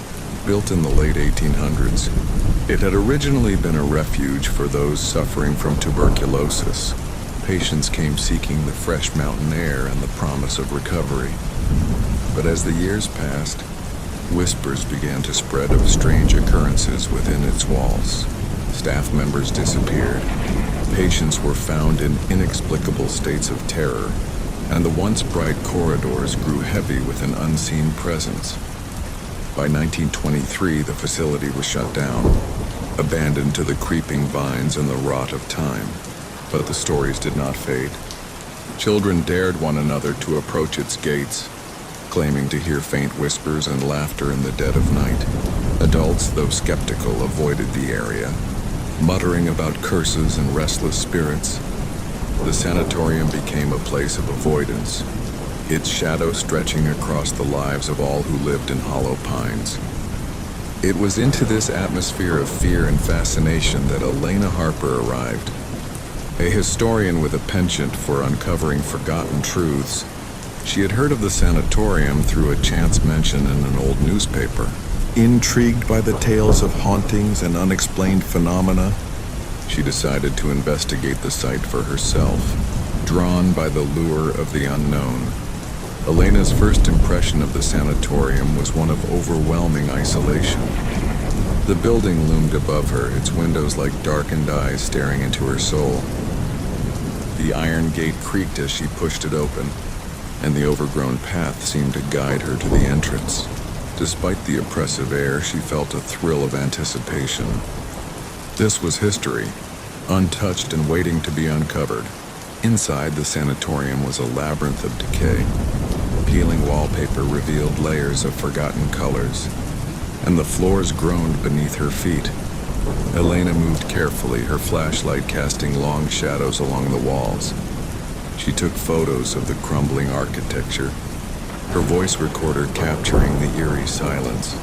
Built in the late 1800s, it had originally been a refuge for those suffering from tuberculosis. Patients came seeking the fresh mountain air and the promise of recovery. But as the years passed, whispers began to spread of strange occurrences within its walls. Staff members disappeared, patients were found in inexplicable states of terror, and the once bright corridors grew heavy with an unseen presence. By 1923, the facility was shut down, abandoned to the creeping vines and the rot of time. But the stories did not fade. Children dared one another to approach its gates, claiming to hear faint whispers and laughter in the dead of night. Adults, though skeptical, avoided the area, muttering about curses and restless spirits. The sanatorium became a place of avoidance, its shadow stretching across the lives of all who lived in Hollow Pines. It was into this atmosphere of fear and fascination that Elena Harper arrived, a historian with a penchant for uncovering forgotten truths. She had heard of the sanatorium through a chance mention in an old newspaper. Intrigued by the tales of hauntings and unexplained phenomena, she decided to investigate the site for herself, drawn by the lure of the unknown. Elena's first impression of the sanatorium was one of overwhelming isolation. The building loomed above her, its windows like darkened eyes staring into her soul. The iron gate creaked as she pushed it open, and the overgrown path seemed to guide her to the entrance. Despite the oppressive air, she felt a thrill of anticipation. This was history, untouched and waiting to be uncovered. Inside, the sanatorium was a labyrinth of decay. Peeling wallpaper revealed layers of forgotten colors, and the floors groaned beneath her feet. Elena moved carefully, her flashlight casting long shadows along the walls. She took photos of the crumbling architecture, her voice recorder capturing the eerie silence.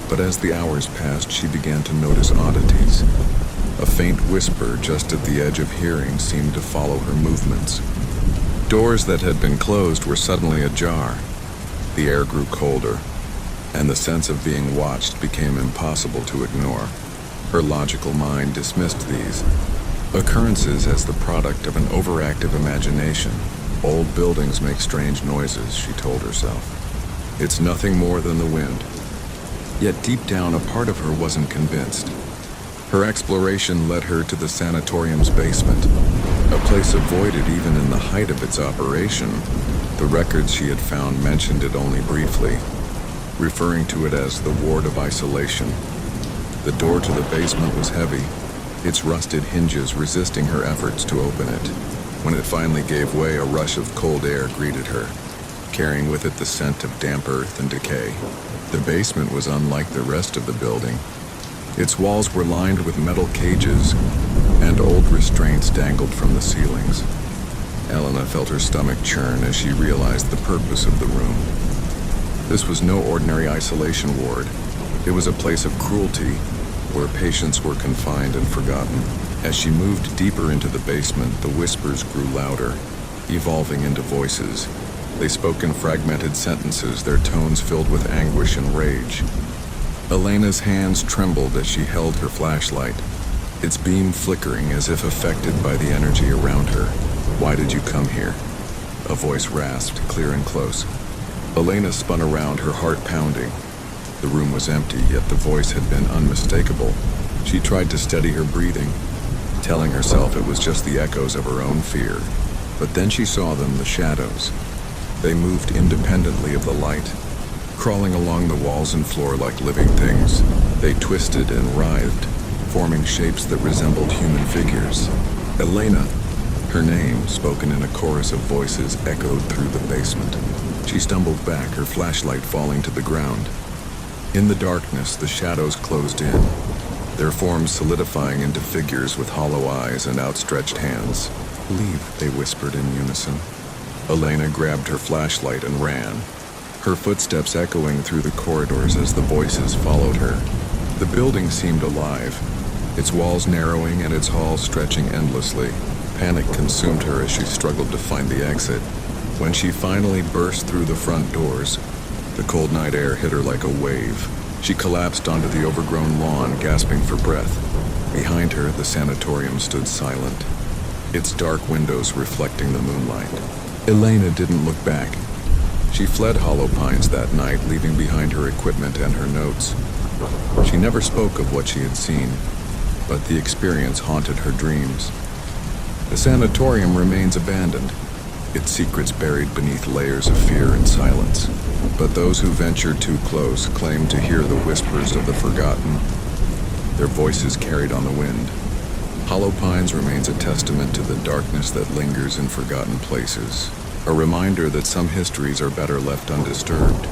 But as the hours passed, she began to notice oddities. A faint whisper just at the edge of hearing seemed to follow her movements. Doors that had been closed were suddenly ajar. The air grew colder, and the sense of being watched became impossible to ignore. Her logical mind dismissed these occurrences as the product of an overactive imagination. Old buildings make strange noises, she told herself. It's nothing more than the wind. Yet deep down, a part of her wasn't convinced. Her exploration led her to the sanatorium's basement, a place avoided even in the height of its operation. The records she had found mentioned it only briefly, referring to it as the ward of isolation. The door to the basement was heavy, its rusted hinges resisting her efforts to open it. When it finally gave way, a rush of cold air greeted her, carrying with it the scent of damp earth and decay. The basement was unlike the rest of the building. Its walls were lined with metal cages, and old restraints dangled from the ceilings. Elena felt her stomach churn as she realized the purpose of the room. This was no ordinary isolation ward. It was a place of cruelty, where patients were confined and forgotten. As she moved deeper into the basement, the whispers grew louder, evolving into voices. They spoke in fragmented sentences, their tones filled with anguish and rage. Elena's hands trembled as she held her flashlight, its beam flickering as if affected by the energy around her. "Why did you come here?" a voice rasped, clear and close. Elena spun around, her heart pounding. The room was empty, yet the voice had been unmistakable. She tried to steady her breathing, telling herself it was just the echoes of her own fear. But then she saw them, the shadows. They moved independently of the light, crawling along the walls and floor like living things. They twisted and writhed, forming shapes that resembled human figures. Elena, her name, spoken in a chorus of voices, echoed through the basement. She stumbled back, her flashlight falling to the ground. In the darkness, the shadows closed in, their forms solidifying into figures with hollow eyes and outstretched hands. "Leave," they whispered in unison. Elena grabbed her flashlight and ran, her footsteps echoing through the corridors as the voices followed her. The building seemed alive, its walls narrowing and its halls stretching endlessly. Panic consumed her as she struggled to find the exit. When she finally burst through the front doors, The cold night air hit her like a wave. She collapsed onto the overgrown lawn, gasping for breath. Behind her, the sanatorium stood silent, its dark windows reflecting the moonlight. Elena didn't look back. She fled Hollow Pines that night, leaving behind her equipment and her notes. She never spoke of what she had seen, but the experience haunted her dreams. The sanatorium remains abandoned, its secrets buried beneath layers of fear and silence. But those who ventured too close claimed to hear the whispers of the forgotten, their voices carried on the wind. Hollow Pines remains a testament to the darkness that lingers in forgotten places, a reminder that some histories are better left undisturbed.